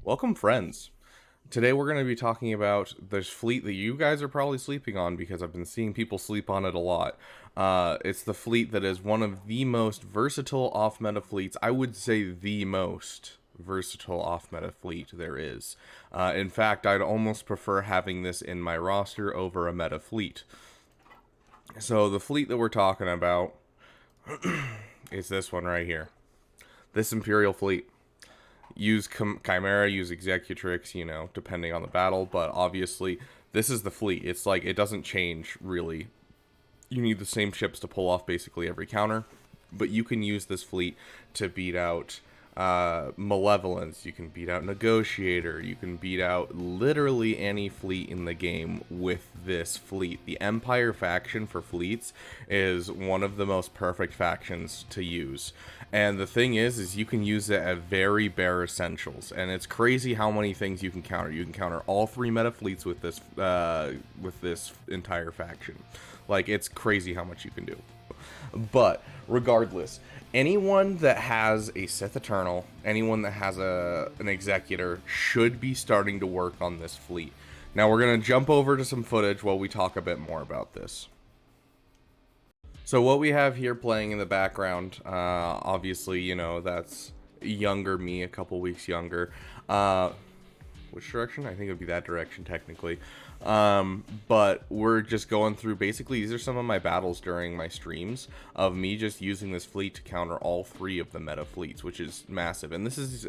Welcome, friends. Today we're going to be talking about this fleet that you guys are probably sleeping on because I've been seeing people sleep on it a lot. It's the fleet that is one of the most versatile off-meta fleets. I would say the most versatile off-meta fleet there is. In fact, I'd almost prefer having this in my roster over a meta fleet. So the fleet that we're talking about is this one right here. This Imperial fleet. Use Chimera, use Executrix, depending on the battle, but obviously this is the fleet. It's like, it doesn't change, really. You need the same ships to pull off basically every counter, but you can use this fleet to beat out Malevolence, you can beat out Negotiator, you can beat out literally any fleet in the game with this fleet. The Empire faction for fleets is one of the most perfect factions to use. And the thing is you can use it at very bare essentials, and it's crazy how many things you can counter. You can counter all three meta fleets with this entire faction. Like, it's crazy how much you can do. But regardless, anyone that has a Sith Eternal, anyone that has an Executor should be starting to work on this fleet. Now we're going to jump over to some footage while we talk a bit more about this. So what we have here playing in the background, obviously, that's younger me, a couple weeks younger. Which direction? I think it would be that direction technically. But we're just going through, basically these are some of my battles during my streams of me just using this fleet to counter all three of the meta fleets, which is massive. And this is,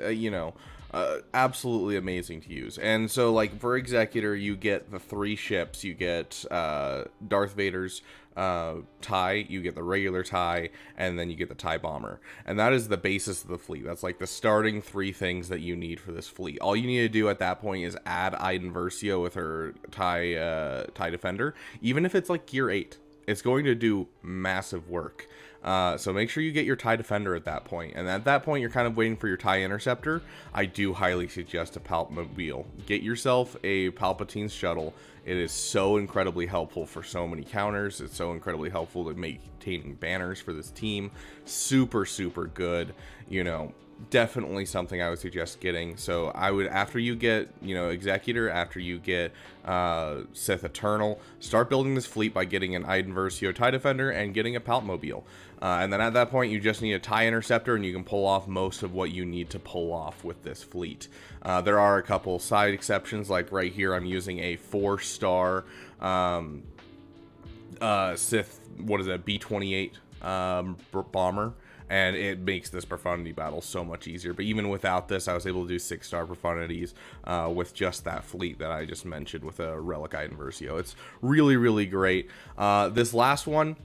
absolutely amazing to use. And so, like, for Executor, you get the three ships. You get Darth Vader's TIE, you get the regular TIE, and then you get the TIE bomber. And that is the basis of the fleet. That's like the starting three things that you need for this fleet. All you need to do at that point is add Iden Versio with her TIE Defender. Even if it's like gear 8, it's going to do massive work. So make sure you get your TIE Defender at that point. And at that point, you're kind of waiting for your TIE Interceptor. I do highly suggest a Palpmobile. Get yourself a Palpatine's shuttle. It is so incredibly helpful for so many counters. It's so incredibly helpful to maintaining banners for this team. Super, super good. Definitely something I would suggest getting. So I would, after you get, Executor, after you get Sith Eternal, start building this fleet by getting an Iden Versio TIE Defender and getting a Palpmobile. And then at that point, you just need a TIE Interceptor, and you can pull off most of what you need to pull off with this fleet. There are a couple side exceptions, like right here, I'm using a 4-star Sith, B-28 bomber. And it makes this profundity battle so much easier. But even without this, I was able to do 6-star profundities with just that fleet that I just mentioned with a Relic Iden Versio. It's really, really great. This last one,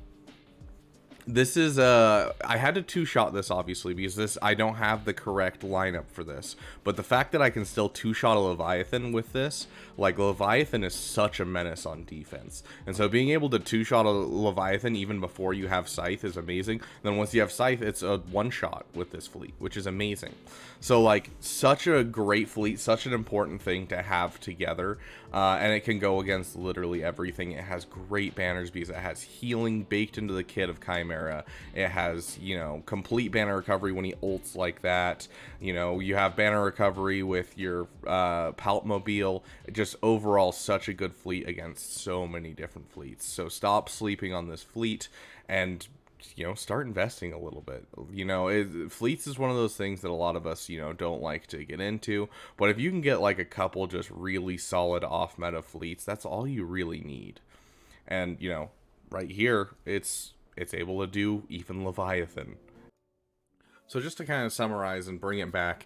this is I had to two-shot this, obviously, because I don't have the correct lineup for this. But the fact that I can still two-shot a Leviathan with this, like, Leviathan is such a menace on defense. And so being able to two-shot a Leviathan even before you have Scythe is amazing. Then once you have Scythe, it's a one-shot with this fleet, which is amazing. So, like, such a great fleet, such an important thing to have together. And it can go against literally everything. It has great banners because it has healing baked into the kit of Chimera. It has, complete banner recovery when he ults like that. You have banner recovery with your Palpmobile. Just overall such a good fleet against so many different fleets. So stop sleeping on this fleet and start investing a little bit. Fleets is one of those things that a lot of us, don't like to get into. But if you can get like a couple just really solid off-meta fleets, that's all you really need. And, right here, it's able to do even Leviathan. So just to kind of summarize and bring it back,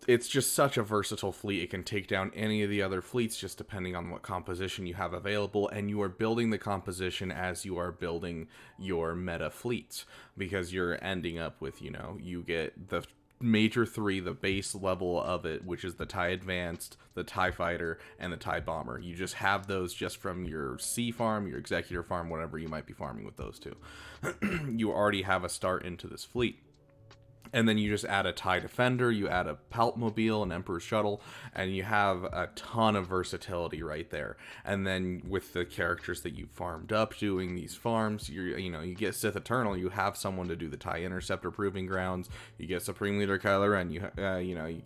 it's just such a versatile fleet. It can take down any of the other fleets just depending on what composition you have available, and you are building the composition as you are building your meta fleets, because you're ending up with, you get the major three, the base level of it, which is the TIE Advanced, the TIE Fighter, and the TIE Bomber. You just have those just from your C farm, your Executor farm, whatever you might be farming with those two. You already have a start into this fleet. And then you just add a TIE Defender, you add a Palpmobile, an Emperor's Shuttle, and you have a ton of versatility right there. And then with the characters that you farmed up doing these farms, you get Sith Eternal, you have someone to do the TIE Interceptor Proving Grounds, you get Supreme Leader Kylo Ren, you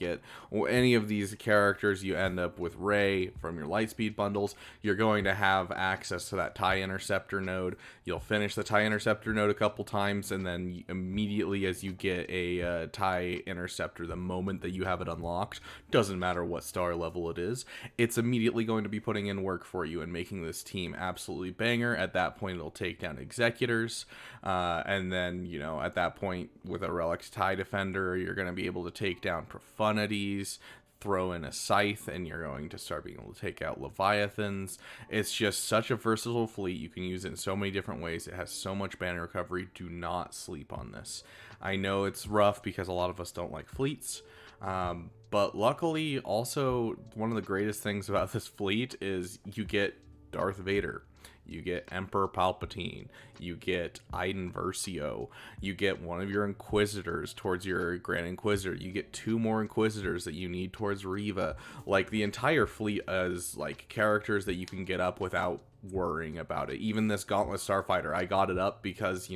get any of these characters, you end up with Rey from your Lightspeed bundles. You're going to have access to that TIE Interceptor node. You'll finish the TIE Interceptor node a couple times, and then immediately as you get a TIE Interceptor, the moment that you have it unlocked, doesn't matter what star level it is, it's immediately going to be putting in work for you and making this team absolutely banger. At that point, it'll take down Executors, and then, at that point, with a Relic TIE Defender, you're going to be able to take down Profundities, throw in a Scythe, and you're going to start being able to take out Leviathans. It's just such a versatile fleet. You can use it in so many different ways. It has so much banner recovery. Do not sleep on this. I know it's rough because a lot of us don't like fleets, but luckily, also, one of the greatest things about this fleet is you get Darth Vader. You get Emperor Palpatine, you get Iden Versio, you get one of your Inquisitors towards your Grand Inquisitor, you get 2 more Inquisitors that you need towards Reva. Like, the entire fleet is, like, characters that you can get up without worrying about it. Even this Gauntlet Starfighter, I got it up because,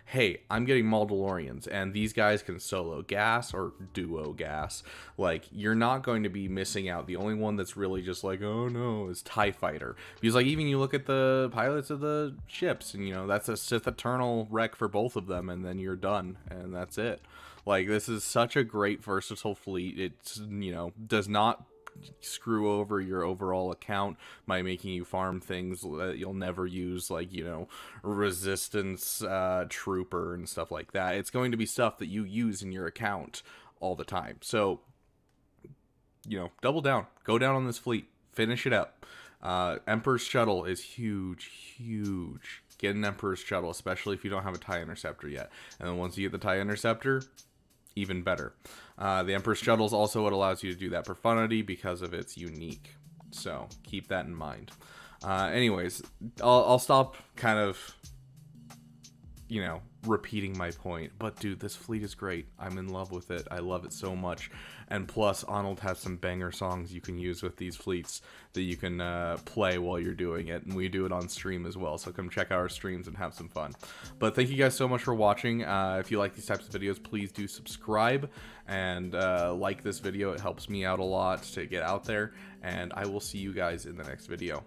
hey, I'm getting Mandalorians, and these guys can solo gas or duo gas. Like, you're not going to be missing out. The only one that's really just like, oh no, is TIE Fighter. Because, like, even you look at the pilots of the ships, and, that's a Sith Eternal wreck for both of them, and then you're done, and that's it. Like, this is such a great versatile fleet. It's, does not screw over your overall account by making you farm things that you'll never use, like, resistance trooper and stuff like that. It's going to be stuff that you use in your account all the time. So, double down, go down on this fleet, finish it up. Emperor's Shuttle is huge. Get an Emperor's Shuttle, especially if you don't have a TIE Interceptor yet. And then once you get the TIE Interceptor, even better. The Emperor's Shuttle is also what allows you to do that profundity because of its unique. So keep that in mind. Anyways, I'll stop kind of, repeating my point. But dude, this fleet is great. I'm in love with it. I love it so much. And plus, Arnold has some banger songs you can use with these fleets that you can play while you're doing it. And we do it on stream as well. So come check out our streams and have some fun. But thank you guys so much for watching. If you like these types of videos, please do subscribe and like this video. It helps me out a lot to get out there. And I will see you guys in the next video.